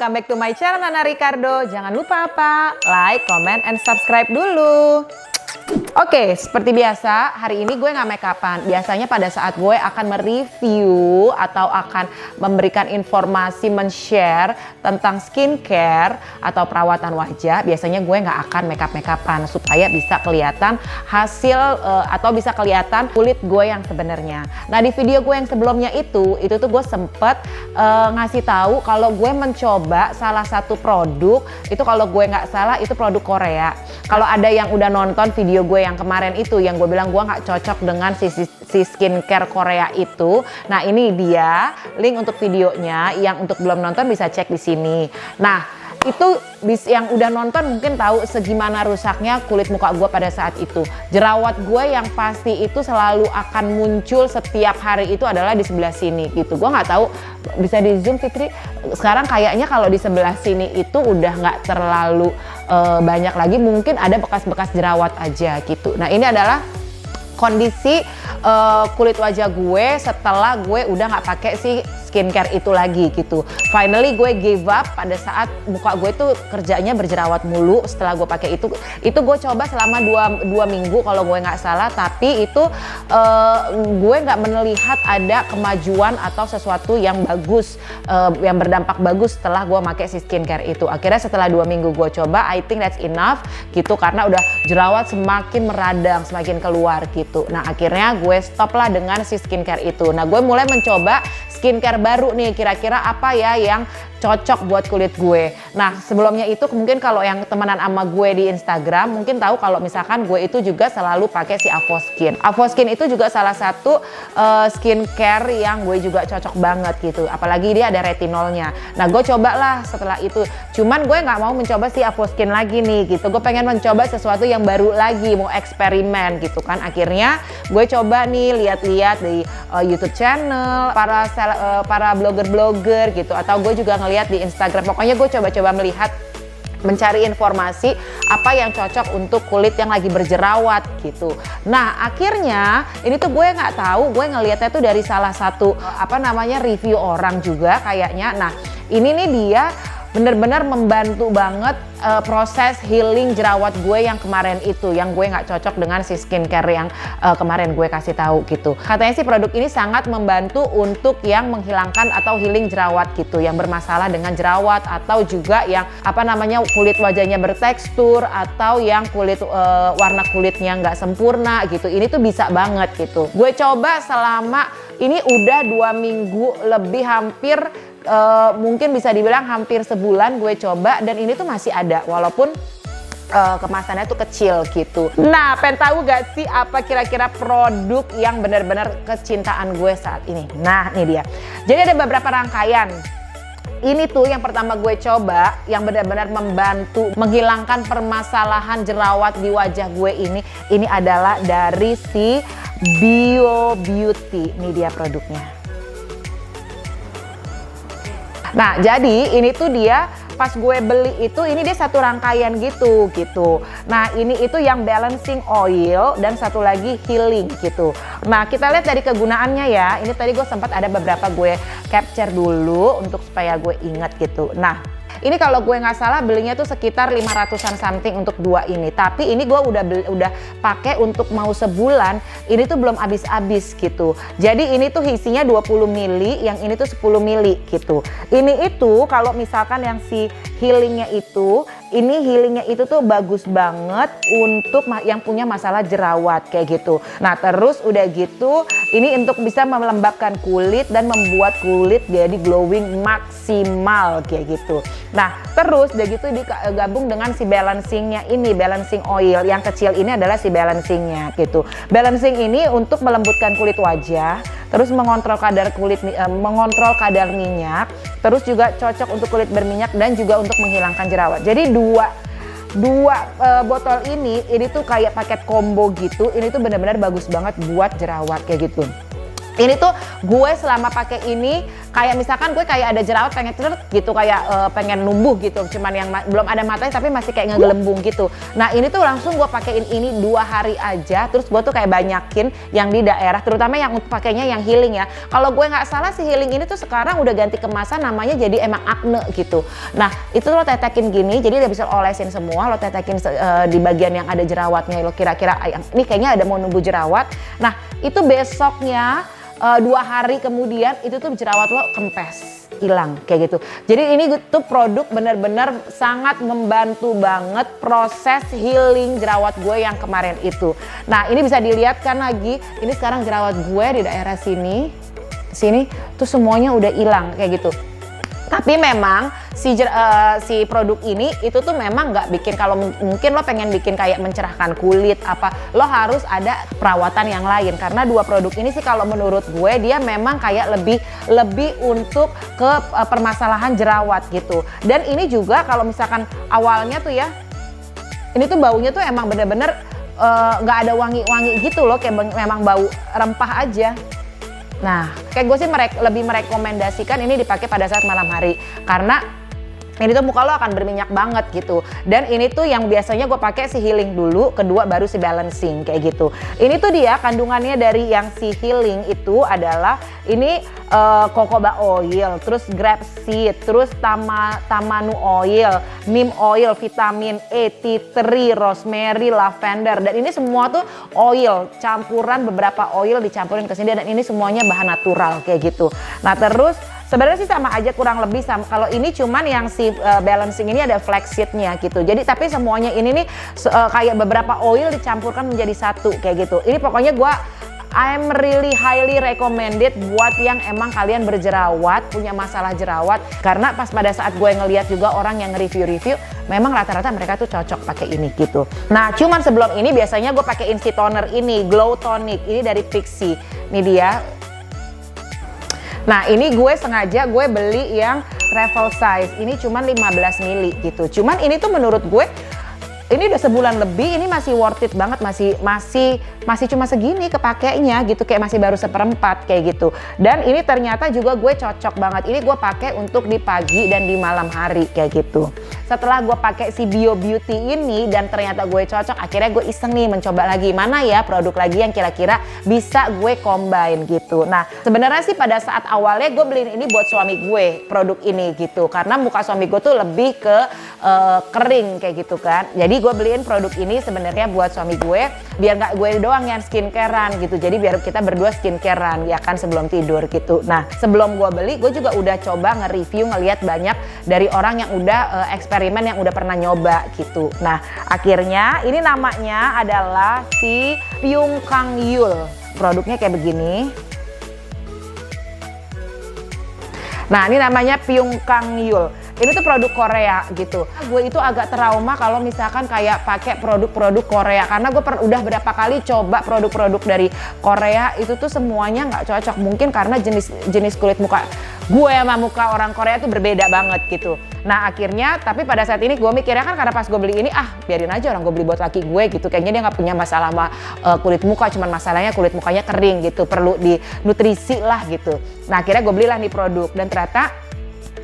welcome back to my channel Nana Ricardo. Jangan lupa apa? Like, comment, and subscribe dulu. Oke, seperti biasa, hari ini gue nggak make upan. Biasanya pada saat gue akan mereview atau akan memberikan informasi, men-share tentang skincare atau perawatan wajah, biasanya gue nggak akan make upan supaya bisa kelihatan hasil atau bisa kelihatan kulit gue yang sebenarnya. Nah, di video gue yang sebelumnya itu tuh gue sempet ngasih tahu kalau gue mencoba salah satu produk, itu kalau gue nggak salah itu produk Korea. Kalau ada yang udah nonton video gue yang kemarin itu, yang gue bilang gue nggak cocok dengan si skincare Korea itu. Nah, ini dia link untuk videonya. Yang untuk belum nonton bisa cek di sini. Nah, itu yang udah nonton mungkin tahu segimana rusaknya kulit muka gue pada saat itu. Jerawat gue yang pasti itu selalu akan muncul setiap hari itu adalah di sebelah sini gitu. Gue nggak tahu, bisa di zoom Fitri. Sekarang kayaknya kalau di sebelah sini itu udah nggak terlalu banyak lagi, mungkin ada bekas-bekas jerawat aja gitu. Nah, ini adalah kondisi kulit wajah gue setelah gue udah nggak pakai si skincare itu lagi gitu. Finally gue gave up pada saat muka gue tuh kerjanya berjerawat mulu. Setelah gue pakai itu gue coba selama 2 minggu kalau gue nggak salah, tapi itu gue nggak melihat ada kemajuan atau sesuatu yang bagus, yang berdampak bagus setelah gue pakai si skincare itu. Akhirnya setelah 2 minggu gue coba, I think that's enough gitu, karena udah jerawat semakin meradang, semakin keluar gitu. Nah, akhirnya gue stop lah dengan si skincare itu. Nah, gue mulai mencoba skincare baru nih, kira-kira apa ya yang cocok buat kulit gue. Nah, sebelumnya itu mungkin kalau yang temenan sama gue di Instagram mungkin tahu kalau misalkan gue itu juga selalu pakai si Avoskin. Avoskin itu juga salah satu skincare yang gue juga cocok banget gitu. Apalagi dia ada retinolnya. Nah, gue cobalah setelah itu. Cuman gue nggak mau mencoba si Avoskin lagi nih gitu. Gue pengen mencoba sesuatu yang baru lagi, mau eksperimen gitu kan. Akhirnya gue coba nih lihat-lihat di YouTube channel para blogger-blogger gitu, atau gue juga ngeliat di Instagram. Pokoknya gue coba-coba melihat, mencari informasi apa yang cocok untuk kulit yang lagi berjerawat gitu. Nah, akhirnya ini tuh gue nggak tahu, gue ngelihatnya tuh dari salah satu review orang juga kayaknya. Nah, ini nih dia bener-bener membantu banget proses healing jerawat gue yang kemarin itu, yang gue nggak cocok dengan si skincare yang kemarin gue kasih tahu gitu. Katanya sih produk ini sangat membantu untuk yang menghilangkan atau healing jerawat gitu, yang bermasalah dengan jerawat, atau juga yang kulit wajahnya bertekstur, atau yang kulit warna kulitnya nggak sempurna gitu. Ini tuh bisa banget gitu. Gue coba selama ini udah 2 minggu lebih, hampir mungkin bisa dibilang hampir sebulan gue coba, dan ini tuh masih ada walaupun kemasannya tuh kecil gitu. Nah, pengen tahu gak sih apa kira-kira produk yang benar-benar kecintaan gue saat ini? Nah, ini dia. Jadi ada beberapa rangkaian. Ini tuh yang pertama gue coba, yang benar-benar membantu menghilangkan permasalahan jerawat di wajah gue ini. Ini adalah dari si Bio Beauty. Ini dia produknya. Nah, jadi ini tuh dia pas gue beli itu, ini dia satu rangkaian gitu. Nah, ini itu yang balancing oil dan satu lagi healing gitu. Nah, kita lihat dari kegunaannya ya. Ini tadi gue sempat ada beberapa gue capture dulu untuk supaya gue ingat gitu. Nah, ini kalau gue nggak salah belinya tuh sekitar 500-an something untuk 2 ini. Tapi ini gue udah pakai untuk mau sebulan. Ini tuh belum habis-habis gitu. Jadi ini tuh isinya 20 ml, yang ini tuh 10 ml gitu. Ini itu kalau misalkan yang si healingnya itu, ini healingnya itu tuh bagus banget untuk yang punya masalah jerawat kayak gitu. Nah, terus udah gitu, ini untuk bisa melembabkan kulit dan membuat kulit jadi glowing maksimal kayak gitu. Nah, terus udah gitu digabung dengan si balancingnya ini, balancing oil. Yang kecil ini adalah si balancingnya gitu. Balancing ini untuk melembutkan kulit wajah, terus mengontrol kadar mengontrol kadar minyak, terus juga cocok untuk kulit berminyak dan juga untuk menghilangkan jerawat. Jadi dua botol ini tuh kayak paket combo gitu. Ini tuh benar-benar bagus banget buat jerawat kayak gitu. Ini tuh gue selama pakai ini kayak misalkan gue kayak ada jerawat pengen gitu, kayak pengen numbuh gitu, cuman yang belum ada matanya tapi masih kayak ngegelembung gitu. Nah ini tuh langsung gue pakein ini 2 hari aja, terus gue tuh kayak banyakin yang di daerah, terutama yang untuk pakainya yang healing ya. Kalau gue nggak salah si healing ini tuh sekarang udah ganti kemasan, namanya jadi emang acne gitu. Nah itu lo tetekin gini, jadi dia bisa olesin semua, lo tetekin di bagian yang ada jerawatnya, lo kira-kira ini kayaknya ada mau numbuh jerawat. Nah itu besoknya 2 hari kemudian itu tuh jerawat lo kempes, hilang kayak gitu. Jadi ini tuh produk bener-bener sangat membantu banget proses healing jerawat gue yang kemarin itu. Nah ini bisa dilihat kan lagi, ini sekarang jerawat gue di daerah sini tuh semuanya udah hilang kayak gitu. Tapi memang si produk ini itu tuh memang nggak bikin, kalau mungkin lo pengen bikin kayak mencerahkan kulit apa, lo harus ada perawatan yang lain, karena 2 produk ini sih kalau menurut gue dia memang kayak lebih untuk ke permasalahan jerawat gitu. Dan ini juga kalau misalkan awalnya tuh ya, ini tuh baunya tuh emang bener-bener nggak ada wangi-wangi gitu loh, kayak memang bau rempah aja. Nah, kayak gue sih lebih merekomendasikan ini dipakai pada saat malam hari, karena ini tuh muka lo akan berminyak banget gitu. Dan ini tuh yang biasanya gue pakai si healing dulu, kedua baru si balancing kayak gitu. Ini tuh dia kandungannya dari yang si healing itu adalah ini jojoba oil, terus grape seed, terus tamanu oil, neem oil, vitamin E, tea tree, rosemary, lavender. Dan ini semua tuh oil, campuran beberapa oil dicampurin ke sini, dan ini semuanya bahan natural kayak gitu. Nah terus sebenarnya sih sama aja, kurang lebih sama. Kalau ini cuman yang si balancing ini ada flaxseednya gitu. Jadi tapi semuanya ini nih kayak beberapa oil dicampurkan menjadi satu kayak gitu. Ini pokoknya I'm really highly recommended buat yang emang kalian berjerawat, punya masalah jerawat. Karena pas pada saat gue ngeliat juga orang yang review, memang rata-rata mereka tuh cocok pakai ini gitu. Nah cuman sebelum ini biasanya gue pakai Insti Toner ini, Glow Tonic, ini dari Pixi. Ini dia. Nah ini gue sengaja beli yang travel size, ini cuman 15 ml gitu. Cuman ini tuh menurut gue ini udah sebulan lebih, ini masih worth it banget, masih cuma segini kepakainya gitu, kayak masih baru 1/4 kayak gitu. Dan ini ternyata juga gue cocok banget, ini gue pakai untuk di pagi dan di malam hari kayak gitu. Setelah gue pakai si Bio Beauty ini dan ternyata gue cocok, akhirnya gue iseng nih mencoba lagi mana ya produk lagi yang kira-kira bisa gue combine gitu. Nah sebenarnya sih pada saat awalnya gue beliin ini buat suami gue, produk ini gitu, karena muka suami gue tuh lebih ke kering kayak gitu kan. Jadi gue beliin produk ini sebenarnya buat suami gue, biar nggak gue doang yang skincarean gitu. Jadi biar kita berdua skincarean ya kan sebelum tidur gitu. Nah sebelum gue beli, gue juga udah coba nge-review, ngeliat banyak dari orang yang udah eksperimen, yang udah pernah nyoba gitu. Nah akhirnya ini namanya adalah si Pyung Kang Yul. Produknya kayak begini. Nah ini namanya Pyung Kang Yul. Ini tuh produk Korea gitu. Gue itu agak trauma kalau misalkan kayak pakai produk-produk Korea, karena gue udah berapa kali coba produk-produk dari Korea itu tuh semuanya nggak cocok. Mungkin karena jenis kulit muka gue sama muka orang Korea tuh berbeda banget gitu. Nah akhirnya, tapi pada saat ini gue mikirnya kan karena pas gue beli ini, biarin aja orang gue beli buat laki gue gitu. Kayaknya dia nggak punya masalah sama kulit muka, cuman masalahnya kulit mukanya kering gitu, perlu di nutrisi lah gitu. Nah akhirnya gue belilah nih produk, dan ternyata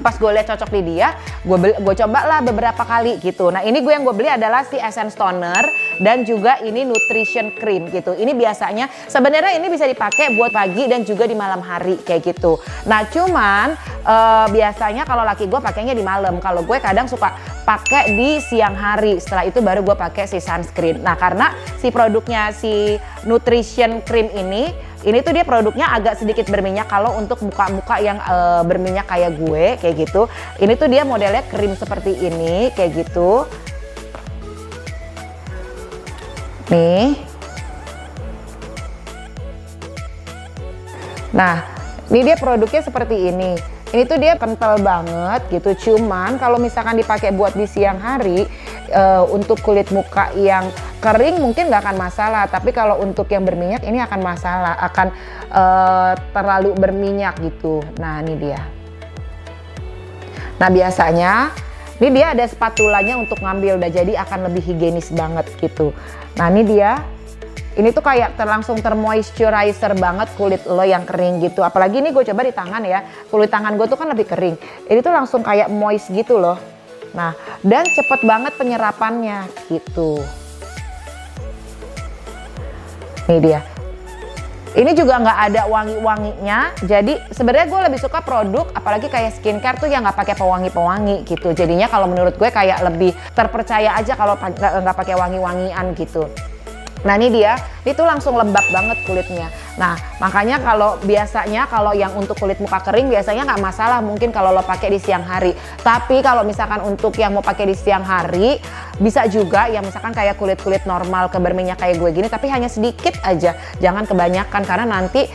pas gue lihat cocok di dia, gue coba lah beberapa kali gitu. Nah ini yang gue beli adalah si Essence Toner dan juga ini Nutrition Cream gitu. Ini biasanya sebenarnya ini bisa dipakai buat pagi dan juga di malam hari kayak gitu. Nah cuman biasanya kalau laki gue pakainya di malam. Kalau gue kadang suka pakai di siang hari. Setelah itu baru gue pakai si sunscreen. Nah karena si produknya si Nutrition Cream ini tuh dia produknya agak sedikit berminyak. Kalau untuk muka-muka yang berminyak kayak gue kayak gitu, ini tuh dia modelnya krim seperti ini kayak gitu nih. Nah ini dia produknya seperti ini. Ini tuh dia kental banget gitu. Cuman kalau misalkan dipakai buat di siang hari, untuk kulit muka yang kering mungkin nggak akan masalah. Tapi kalau untuk yang berminyak ini akan masalah, akan terlalu berminyak gitu. Nah ini dia. Nah biasanya ini dia ada spatulanya untuk ngambil, udah jadi akan lebih higienis banget gitu. Nah ini dia Ini tuh kayak langsung termoisturizer banget kulit lo yang kering gitu. Apalagi ini gue coba di tangan ya. Kulit tangan gue tuh kan lebih kering. Ini tuh langsung kayak moist gitu loh. Nah, dan cepet banget penyerapannya gitu. Ini dia. Ini juga nggak ada wangi-wanginya. Jadi sebenarnya gue lebih suka produk, apalagi kayak skincare tuh yang nggak pakai pewangi-pewangi gitu. Jadinya kalau menurut gue kayak lebih terpercaya aja kalau nggak pakai wangi-wangian gitu. Nah ini dia, itu langsung lembab banget kulitnya. Nah makanya kalau biasanya kalau yang untuk kulit muka kering biasanya nggak masalah mungkin kalau lo pakai di siang hari. Tapi kalau misalkan untuk yang mau pakai di siang hari bisa juga ya, misalkan kayak kulit-kulit normal berminyak kayak gue gini, tapi hanya sedikit aja, jangan kebanyakan karena nanti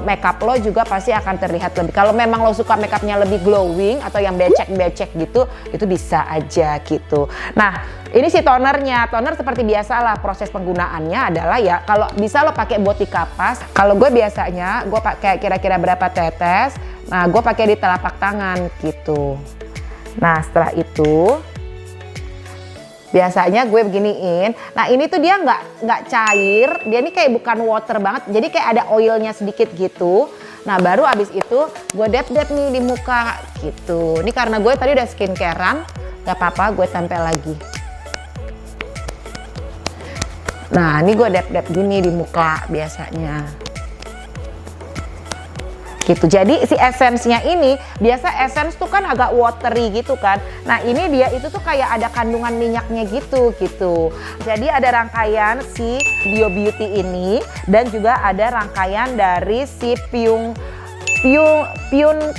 makeup lo juga pasti akan terlihat lebih. Kalau memang lo suka makeupnya lebih glowing atau yang becek-becek gitu, itu bisa aja gitu. Nah ini si tonernya, toner seperti biasa lah proses penggunaannya adalah ya kalau bisa lo pakai boti kapas. Kalau gue biasanya gue pakai kira-kira berapa tetes. Nah gue pakai di telapak tangan gitu. Nah setelah itu biasanya gue beginiin. Nah ini tuh dia nggak cair, dia ini kayak bukan water banget, jadi kayak ada oilnya sedikit gitu. Nah baru abis itu gue dap-dap nih di muka gitu. Ini karena gue tadi udah skincarean, nggak apa-apa gue tempel lagi. Nah ini gue dap-dap gini di muka biasanya gitu. Jadi si essence-nya ini, biasa essence tuh kan agak watery gitu kan. Nah ini dia itu tuh kayak ada kandungan minyaknya gitu. Jadi ada rangkaian si Bio Beauty ini dan juga ada rangkaian dari si Pyun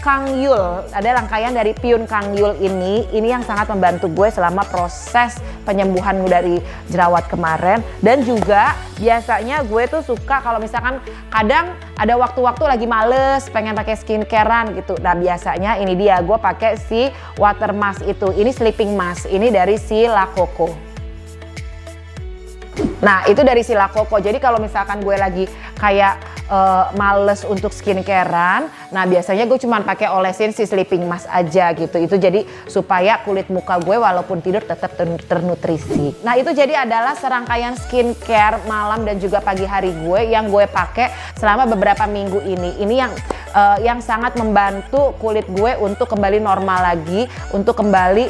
Kang Yul. Ada rangkaian dari Pyun Kang Yul ini yang sangat membantu gue selama proses penyembuhan dari jerawat kemarin. Dan juga biasanya gue tuh suka kalau misalkan kadang ada waktu-waktu lagi males pengen pakai skincarean gitu. Nah biasanya ini dia gue pakai si water mask itu. Ini sleeping mask, ini dari si La Coco. Nah itu dari si La Coco. Jadi kalau misalkan gue lagi kayak males untuk skincarean, nah biasanya gue cuma pakai olesin si sleeping mask aja gitu. Itu jadi supaya kulit muka gue walaupun tidur tetap ternutrisi. Nah itu jadi adalah serangkaian skincare malam dan juga pagi hari gue yang gue pakai selama beberapa minggu ini. Ini yang sangat membantu kulit gue untuk kembali normal lagi, untuk kembali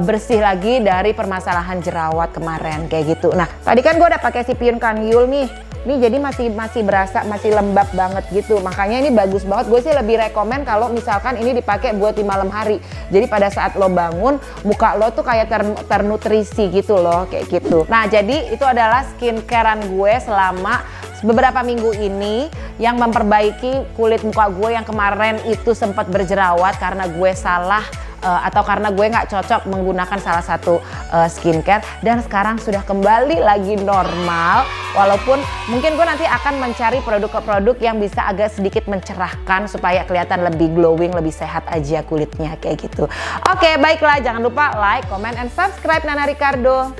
bersih lagi dari permasalahan jerawat kemarin kayak gitu. Nah tadi kan gue udah pakai si Pyun Kang Yul nih. Ini jadi masih berasa masih lembab banget gitu. Makanya ini bagus banget. Gue sih lebih rekomen kalau misalkan ini dipakai buat di malam hari. Jadi pada saat lo bangun, muka lo tuh kayak ternutrisi gitu loh, kayak gitu. Nah jadi itu adalah skincarean gue selama beberapa minggu ini yang memperbaiki kulit muka gue yang kemarin itu sempat berjerawat karena gue salah atau karena gue nggak cocok menggunakan salah satu skincare, dan sekarang sudah kembali lagi normal. Walaupun mungkin gue nanti akan mencari produk-produk yang bisa agak sedikit mencerahkan supaya kelihatan lebih glowing, lebih sehat aja kulitnya kayak gitu. Oke, baiklah, jangan lupa like, comment, and subscribe Nana Ricardo.